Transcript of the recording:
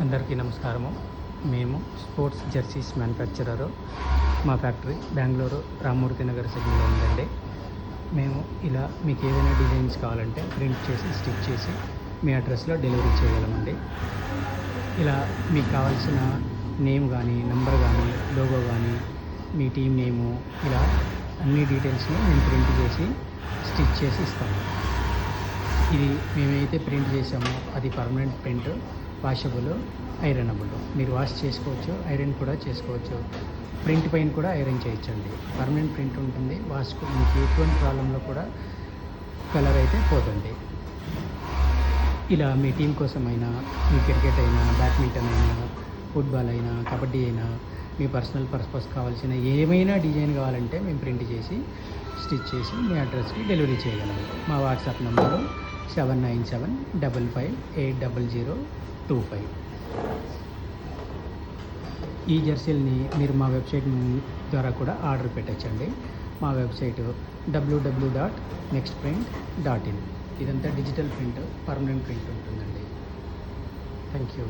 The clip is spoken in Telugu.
అందరికీ నమస్కారము. మేము స్పోర్ట్స్ జెర్సీస్ మ్యానుఫ్యాక్చరరు. మా ఫ్యాక్టరీ బెంగళూరు రామ్మూర్తి నగర్ సిగ్నల్లో ఉందండి. మేము ఇలా మీకు ఏదైనా డిజైన్స్ కావాలంటే ప్రింట్ చేసి స్టిచ్ చేసి మీ అడ్రస్లో డెలివరీ చేయగలమండి. ఇలా మీకు కావాల్సిన నేమ్ కానీ నంబర్ కానీ లోగో కానీ మీ టీం నేము ఇలా అన్ని డీటెయిల్స్ని మేము ప్రింట్ చేసి స్టిచ్ చేసి ఇస్తాము. ఇది మేమైతే ప్రింట్ చేసామో అది పర్మనెంట్ ప్రింట్, వాషబుల్, ఐరనబుల్. మీరు వాష్ చేసుకోవచ్చు, ఐరన్ కూడా చేసుకోవచ్చు. ప్రింట్ పైన కూడా ఐరన్ చేయొచ్చండి. పర్మనెంట్ ప్రింట్ ఉంటుంది. వాష్కు మీకు ఎటువంటి ప్రాబ్లంలో కూడా కలర్ అయితే పోతుంది. ఇలా మీ టీం కోసమైనా, మీ క్రికెట్ అయినా, బ్యాడ్మింటన్ అయినా, ఫుట్బాల్ అయినా, కబడ్డీ అయినా, మీ పర్సనల్ పర్పస్ కావాల్సిన ఏమైనా డిజైన్ కావాలంటే మేము ప్రింట్ చేసి స్టిచ్ చేసి మీ అడ్రస్కి డెలివరీ చేయగలము. మా వాట్సాప్ నెంబరు 7975580025. ఈ జెర్సీల్ని మీరు మా వెబ్సైట్ ద్వారా కూడా ఆర్డర్ పెట్టచ్చండి. మా వెబ్సైటు www.nextprint.in. ఇదంతా డిజిటల్ ప్రింట్, పర్మనెంట్ ప్రింట్ ఉంటుందండి. Thank you.